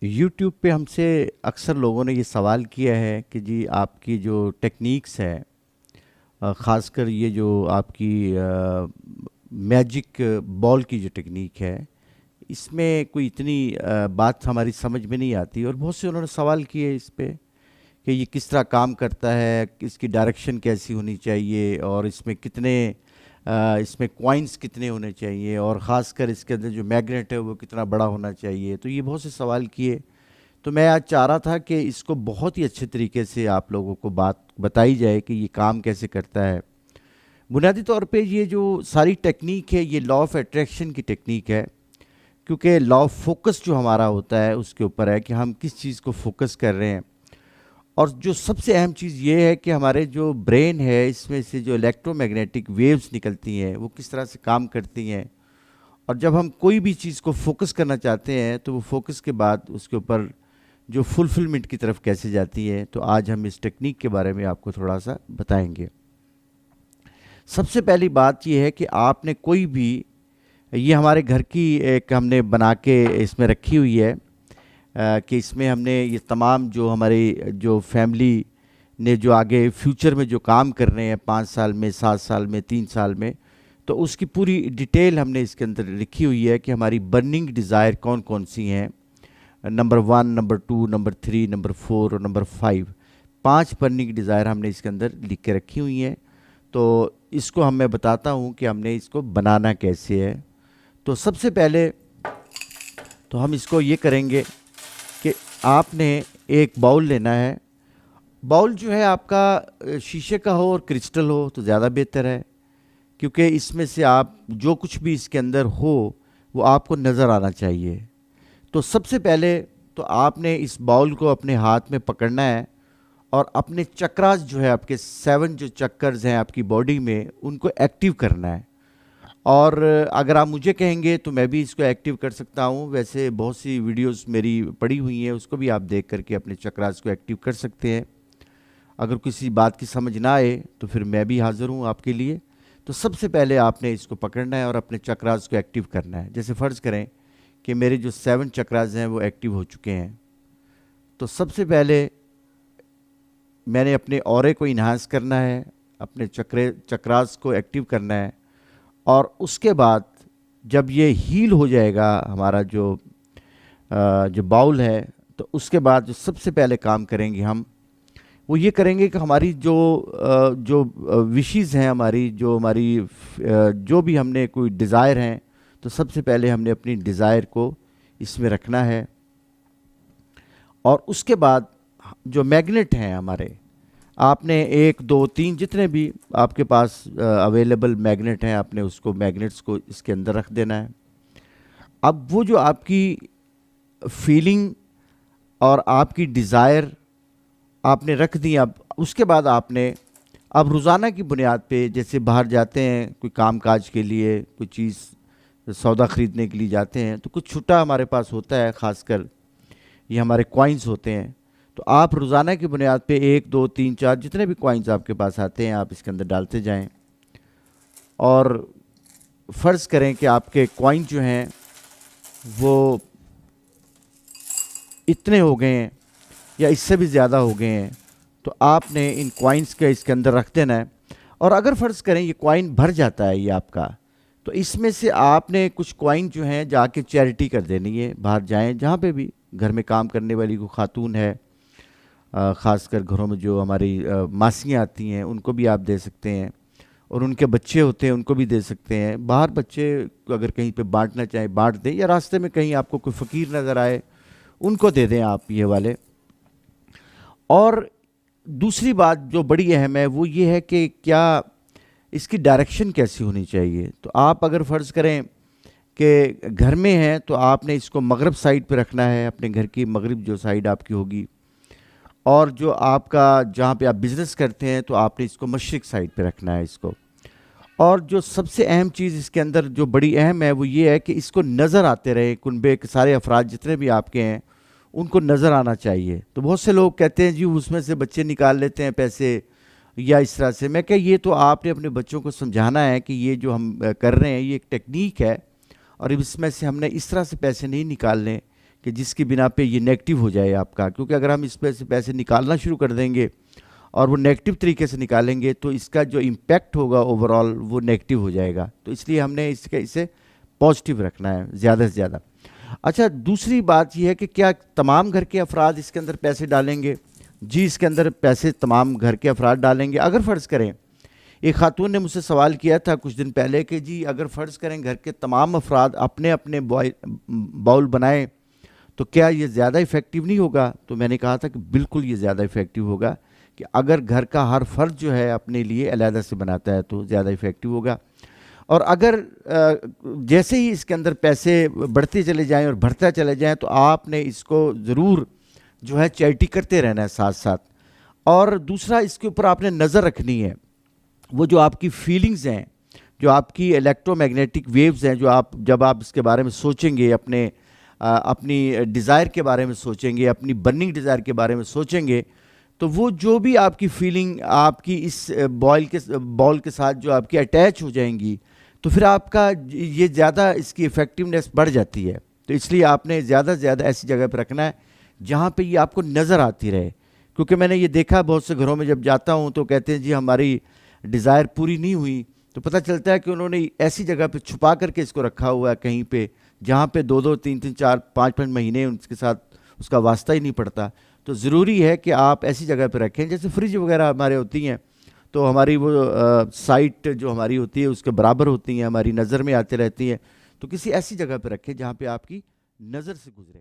YouTube پہ ہم سے اکثر لوگوں نے یہ سوال کیا ہے کہ جی آپ کی جو ٹیکنیکس ہے، خاص کر یہ جو آپ کی میجک بال کی جو ٹیکنیک ہے، اس میں کوئی اتنی بات ہماری سمجھ میں نہیں آتی، اور بہت سے انہوں نے سوال کیے اس پہ کہ یہ کس طرح کام کرتا ہے، اس کی ڈائریکشن کیسی ہونی چاہیے، اور اس میں کتنے اس میں کوائنس کتنے ہونے چاہیے، اور خاص کر اس کے اندر جو میگنیٹ ہے وہ کتنا بڑا ہونا چاہیے۔ تو یہ بہت سے سوال کیے، تو میں آج چاہ رہا تھا کہ اس کو بہت ہی اچھے طریقے سے آپ لوگوں کو بات بتائی جائے کہ یہ کام کیسے کرتا ہے۔ بنیادی طور پہ یہ جو ساری ٹیکنیک ہے یہ لا آف اٹریکشن کی ٹیکنیک ہے، کیونکہ لا آف فوکس جو ہمارا ہوتا ہے اس کے اوپر ہے کہ ہم کس چیز کو فوکس کر رہے ہیں۔ اور جو سب سے اہم چیز یہ ہے کہ ہمارے جو برین ہے اس میں سے جو الیکٹرو میگنیٹک ویوز نکلتی ہیں وہ کس طرح سے کام کرتی ہیں، اور جب ہم کوئی بھی چیز کو فوکس کرنا چاہتے ہیں تو وہ فوکس کے بعد اس کے اوپر جو فلفلمنٹ کی طرف کیسے جاتی ہے۔ تو آج ہم اس ٹیکنیک کے بارے میں آپ کو تھوڑا سا بتائیں گے۔ سب سے پہلی بات یہ ہے کہ آپ نے کوئی بھی، یہ ہمارے گھر کی ایک ہم نے بنا کے اس میں رکھی ہوئی ہے کہ اس میں ہم نے یہ تمام جو ہماری جو فیملی نے جو آگے فیوچر میں جو کام کر رہے ہیں 5 سال میں، 7 سال میں، 3 سال میں، تو اس کی پوری ڈیٹیل ہم نے اس کے اندر لکھی ہوئی ہے کہ ہماری برننگ ڈیزائر کون کون سی ہیں، نمبر 1، نمبر 2، نمبر 3، نمبر 4 اور نمبر 5، 5 برننگ ڈیزائر ہم نے اس کے اندر لکھ کے رکھی ہوئی ہیں۔ تو اس کو میں بتاتا ہوں کہ ہم نے اس کو بنانا کیسے ہے۔ تو سب سے پہلے تو ہم اس کو یہ کریں گے کہ آپ نے ایک باؤل لینا ہے۔ باؤل جو ہے آپ کا شیشے کا ہو اور کرسٹل ہو تو زیادہ بہتر ہے، کیونکہ اس میں سے آپ جو کچھ بھی اس کے اندر ہو وہ آپ کو نظر آنا چاہیے۔ تو سب سے پہلے تو آپ نے اس باؤل کو اپنے ہاتھ میں پکڑنا ہے، اور اپنے چکراز جو ہے آپ کے 7 جو چکرز ہیں آپ کی باڈی میں ان کو ایکٹیو کرنا ہے۔ اور اگر آپ مجھے کہیں گے تو میں بھی اس کو ایکٹیو کر سکتا ہوں، ویسے بہت سی ویڈیوز میری پڑی ہوئی ہیں، اس کو بھی آپ دیکھ کر کے اپنے چکراز کو ایکٹیو کر سکتے ہیں۔ اگر کسی بات کی سمجھ نہ آئے تو پھر میں بھی حاضر ہوں آپ کے لیے۔ تو سب سے پہلے آپ نے اس کو پکڑنا ہے اور اپنے چکراز کو ایکٹیو کرنا ہے۔ جیسے فرض کریں کہ میرے جو 7 چکراز ہیں وہ ایکٹیو ہو چکے ہیں، تو سب سے پہلے میں نے اپنے اورے کو انہانس کرنا ہے، اپنے چکراز کو ایکٹیو کرنا ہے، اور اس کے بعد جب یہ ہیل ہو جائے گا ہمارا جو باؤل ہے، تو اس کے بعد جو سب سے پہلے کام کریں گے ہم وہ یہ کریں گے کہ ہماری جو وشیز ہیں، ہماری جو بھی ہم نے کوئی ڈیزائر ہیں، تو سب سے پہلے ہم نے اپنی ڈیزائر کو اس میں رکھنا ہے۔ اور اس کے بعد جو میگنیٹ ہیں ہمارے، آپ نے 1، 2، 3 جتنے بھی آپ کے پاس اویلیبل میگنیٹ ہیں، آپ نے اس کو میگنیٹس کو اس کے اندر رکھ دینا ہے۔ اب وہ جو آپ کی فیلنگ اور آپ کی ڈیزائر آپ نے رکھ دی، اب اس کے بعد آپ نے اب روزانہ کی بنیاد پہ جیسے باہر جاتے ہیں کوئی کام کاج کے لیے، کوئی چیز سودا خریدنے کے لیے جاتے ہیں، تو کچھ چھٹا ہمارے پاس ہوتا ہے، خاص کر یہ ہمارے کوائنز ہوتے ہیں۔ تو آپ روزانہ کی بنیاد پہ 1، 2، 3، 4 جتنے بھی کوائنز آپ کے پاس آتے ہیں آپ اس کے اندر ڈالتے جائیں، اور فرض کریں کہ آپ کے کوائن جو ہیں وہ اتنے ہو گئے ہیں یا اس سے بھی زیادہ ہو گئے ہیں، تو آپ نے ان کوائنز کا اس کے اندر رکھ دینا ہے۔ اور اگر فرض کریں یہ کوائن بھر جاتا ہے یہ آپ کا، تو اس میں سے آپ نے کچھ کوائن جو ہیں جا کے چیریٹی کر دینی ہے، باہر جائیں جہاں پہ بھی گھر میں کام کرنے والی کوئی خاتون ہے، خاص کر گھروں میں جو ہماری ماسیاں آتی ہیں ان کو بھی آپ دے سکتے ہیں، اور ان کے بچے ہوتے ہیں ان کو بھی دے سکتے ہیں۔ باہر بچے اگر کہیں پہ بانٹنا چاہیں بانٹ دیں، یا راستے میں کہیں آپ کو کوئی فقیر نظر آئے ان کو دے دیں آپ یہ والے۔ اور دوسری بات جو بڑی اہم ہے وہ یہ ہے کہ کیا اس کی ڈائریکشن کیسی ہونی چاہیے۔ تو آپ اگر فرض کریں کہ گھر میں ہیں تو آپ نے اس کو مغرب سائڈ پہ رکھنا ہے، اپنے گھر کی مغرب جو سائڈ آپ کی ہوگی، اور جو آپ کا جہاں پہ آپ بزنس کرتے ہیں تو آپ نے اس کو مشرق سائڈ پہ رکھنا ہے اس کو۔ اور جو سب سے اہم چیز اس کے اندر جو بڑی اہم ہے وہ یہ ہے کہ اس کو نظر آتے رہے، کنبے کے سارے افراد جتنے بھی آپ کے ہیں ان کو نظر آنا چاہیے۔ تو بہت سے لوگ کہتے ہیں جی اس میں سے بچے نکال لیتے ہیں پیسے یا اس طرح سے، میں کہ یہ تو آپ نے اپنے بچوں کو سمجھانا ہے کہ یہ جو ہم کر رہے ہیں یہ ایک ٹیکنیک ہے، اور اس میں سے ہم نے اس طرح سے پیسے نہیں نکالنے کہ جس کی بنا پہ یہ نیگیٹو ہو جائے آپ کا. کیونکہ اگر ہم اس پہ سے پیسے نکالنا شروع کر دیں گے اور وہ نیگیٹو طریقے سے نکالیں گے تو اس کا جو امپیکٹ ہوگا اوور آل وہ نیگیٹو ہو جائے گا. تو اس لیے ہم نے اسے پازیٹیو رکھنا ہے زیادہ سے زیادہ. اچھا دوسری بات یہ ہے کہ کیا تمام گھر کے افراد اس کے اندر پیسے ڈالیں گے؟ جی اس کے اندر پیسے تمام گھر کے افراد ڈالیں گے. اگر فرض کریں، ایک خاتون نے مجھ سے سوال کیا تھا کچھ دن پہلے کہ جی اگر فرض کریں گھر کے تمام افراد اپنے اپنے باؤل بنائیں تو کیا یہ زیادہ افیکٹو نہیں ہوگا؟ تو میں نے کہا تھا کہ بالکل یہ زیادہ افیکٹو ہوگا کہ اگر گھر کا ہر فرد جو ہے اپنے لیے علیحدہ سے بناتا ہے تو زیادہ افیکٹو ہوگا. اور اگر جیسے ہی اس کے اندر پیسے بڑھتے چلے جائیں اور بڑھتا چلے جائیں تو آپ نے اس کو ضرور جو ہے چیریٹی کرتے رہنا ہے ساتھ ساتھ. اور دوسرا اس کے اوپر آپ نے نظر رکھنی ہے، وہ جو آپ کی فیلنگز ہیں، جو آپ کی الیکٹرو میگنیٹک ویوز ہیں، جو جب آپ اس کے بارے میں سوچیں گے، اپنی ڈیزائر کے بارے میں سوچیں گے، اپنی برننگ ڈیزائر کے بارے میں سوچیں گے، تو وہ جو بھی آپ کی فیلنگ آپ کی اس بال کے ساتھ جو آپ کی اٹیچ ہو جائیں گی تو پھر آپ کا یہ زیادہ اس کی افیکٹونیس بڑھ جاتی ہے. تو اس لیے آپ نے زیادہ سے زیادہ ایسی جگہ پہ رکھنا ہے جہاں پہ یہ آپ کو نظر آتی رہے. کیونکہ میں نے یہ دیکھا بہت سے گھروں میں جب جاتا ہوں تو کہتے ہیں جی ہماری ڈیزائر پوری نہیں ہوئی، تو پتہ چلتا ہے کہ انہوں نے ایسی جگہ پہ چھپا کر کے اس کو رکھا ہوا ہے کہیں پہ جہاں پہ 2 3 4 5 مہینے ان کے ساتھ اس کا واسطہ ہی نہیں پڑتا. تو ضروری ہے کہ آپ ایسی جگہ پہ رکھیں، جیسے فریج وغیرہ ہمارے ہوتی ہیں تو ہماری وہ سائٹ جو ہماری ہوتی ہے اس کے برابر ہوتی ہیں، ہماری نظر میں آتے رہتی ہیں، تو کسی ایسی جگہ پہ رکھیں جہاں پہ آپ کی نظر سے گزرے.